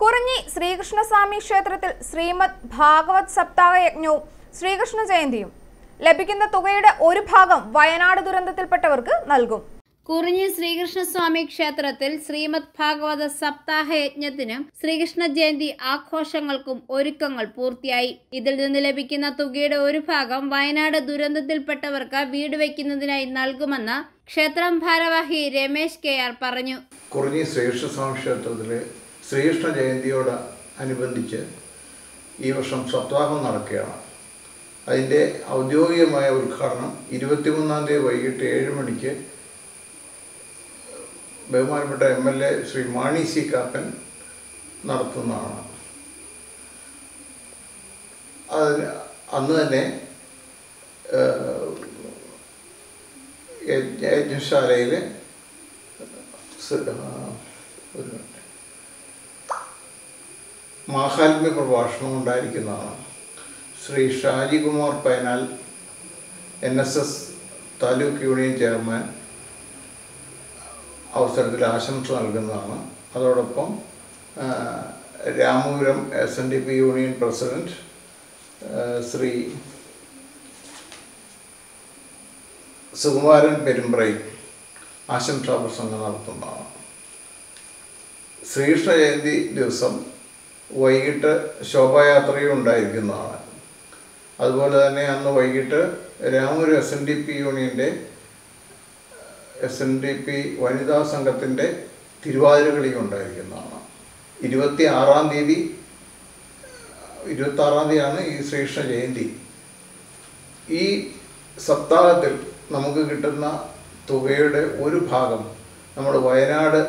കുറിഞ്ഞി ശ്രീകൃഷ്ണസ്വാമി ക്ഷേത്രത്തിൽ ശ്രീമദ് ഭാഗവത് സപ്താഹ യജ്ഞവും ശ്രീകൃഷ്ണ ജയന്തിയും ലഭിക്കുന്ന തുകയുടെ ഒരു ഭാഗം വയനാട് ദുരന്തത്തിൽപ്പെട്ടവർക്ക് നൽകും. കുറിഞ്ഞി ശ്രീകൃഷ്ണസ്വാമി ക്ഷേത്രത്തിൽ ശ്രീമദ് ഭാഗവത സപ്താഹ യജ്ഞത്തിനും ശ്രീകൃഷ്ണ ജയന്തി ആഘോഷങ്ങൾക്കും ഒരുക്കങ്ങൾ പൂർത്തിയായി. ഇതിൽ നിന്ന് ലഭിക്കുന്ന തുകയുടെ ഒരു ഭാഗം വയനാട് ദുരന്തത്തിൽപ്പെട്ടവർക്ക് വീട് വയ്ക്കുന്നതിനായി നൽകുമെന്ന് ക്ഷേത്രം ഭാരവാഹി രമേശ് KR പറഞ്ഞു. കുറിഞ്ഞി ശ്രീകൃഷ്ണസ്വാമി ക്ഷേത്രത്തിലെ ശ്രീകൃഷ്ണ ജയന്തിയോട് അനുബന്ധിച്ച് ഈ വർഷം സപ്താഹം നടക്കുകയാണ്. അതിൻ്റെ ഔദ്യോഗികമായ ഉദ്ഘാടനം 23-ാം തീയതി വൈകിട്ട് 7 മണിക്ക് ബഹുമാനപ്പെട്ട MLA ശ്രീ മാണി C കാപ്പൻ നടത്തുന്നതാണ്. അന്ന് തന്നെ യജ്ഞശാലയിൽ മാഹാത്മ്യ പ്രഭാഷണം ഉണ്ടായിരിക്കുന്നതാണ്. Shri Shajikumar Painal NSS taluk union chairman അവസരത്തിൽ ആശംസ നൽകുന്നതാണ്. അതോടൊപ്പം Ramapuram SNDP union president Shri Sukumaran Perumbrai ആശംസാ പ്രസംഗം നടത്തുന്നതാണ്. ശ്രീകൃഷ്ണ ജയന്തി ദിവസം വൈകിട്ട് ശോഭായാത്രയും ഉണ്ടായിരിക്കുന്നതാണ്. അതുപോലെ തന്നെ അന്ന് വൈകിട്ട് രാമപുരം SNDP യൂണിയൻ്റെ SNDP വനിതാ സംഘത്തിൻ്റെ തിരുവാതിരകളിയും ഉണ്ടായിരിക്കുന്നതാണ്. 26-ാം തീയതിയാണ് ഈ ശ്രീകൃഷ്ണ ജയന്തി. ഈ സപ്താഹത്തിൽ നമുക്ക് കിട്ടുന്ന തുകയുടെ ഒരു ഭാഗം നമ്മൾ വയനാട്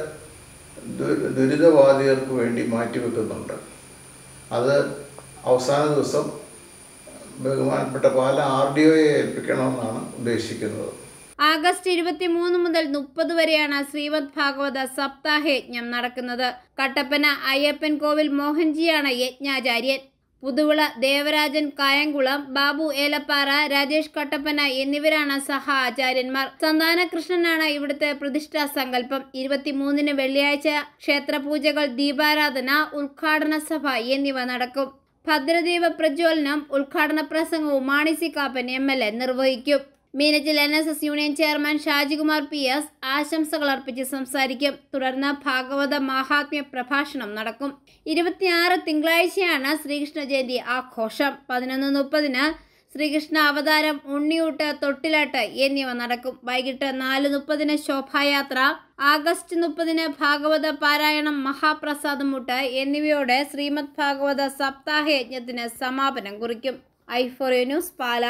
ദുരിതബാധിതർക്ക് വേണ്ടി മാറ്റിവെക്കുന്നുണ്ട്. അത് അവസാന ദിവസം ബഹുമാനപ്പെട്ട പാല RDOയെ ഏൽപ്പിക്കണമെന്നാണ് ഉദ്ദേശിക്കുന്നത്. ആഗസ്റ്റ് 23 മുതൽ 30 വരെയാണ് ശ്രീമദ് ഭാഗവത സപ്താഹ യജ്ഞം നടക്കുന്നത്. കട്ടപ്പന അയ്യപ്പൻ കോവിൽ മോഹൻജിയാണ് യജ്ഞാചാര്യൻ. പുതുവിള ദേവരാജൻ കായംകുളം, ബാബു ഏലപ്പാറ, രാജേഷ് കട്ടപ്പന എന്നിവരാണ് സഹ ആചാര്യന്മാർ. സന്താനകൃഷ്ണനാണ് ഇവിടുത്തെ പ്രതിഷ്ഠാ സങ്കല്പം. 23-ന് വെള്ളിയാഴ്ച ക്ഷേത്രപൂജകൾ, ദീപാരാധന, ഉദ്ഘാടന സഭ എന്നിവ നടക്കും. ഭദ്രദീപ പ്രജ്വലനം, ഉദ്ഘാടന പ്രസംഗവും മാണി C കാപ്പൻ MLA നിർവഹിക്കും. Meenachil NSS union chairman Shajikumar PS ആശംസകൾ അർപ്പിച്ച് സംസാരിക്കും. തുടർന്ന് ഭാഗവത മഹാത്മ്യ പ്രഭാഷണം നടക്കും. 26 തിങ്കളാഴ്ചയാണ് ശ്രീകൃഷ്ണ ജയന്തി ആഘോഷം. 11:30-ന് ശ്രീകൃഷ്ണ അവതാരം, ഉണ്ണിയൂട്ട്, തൊട്ടിലാട്ട് എന്നിവ നടക്കും. വൈകിട്ട് 4:30-ന് ശോഭായാത്ര, ആഗസ്റ്റ് 30-ന് ഭാഗവത പാരായണം, മഹാപ്രസാദമൂട്ട് എന്നിവയോടെ ശ്രീമദ് ഭാഗവത സപ്താഹ യജ്ഞത്തിന് സമാപനം കുറിക്കും. i4A ന്യൂസ്, പാല.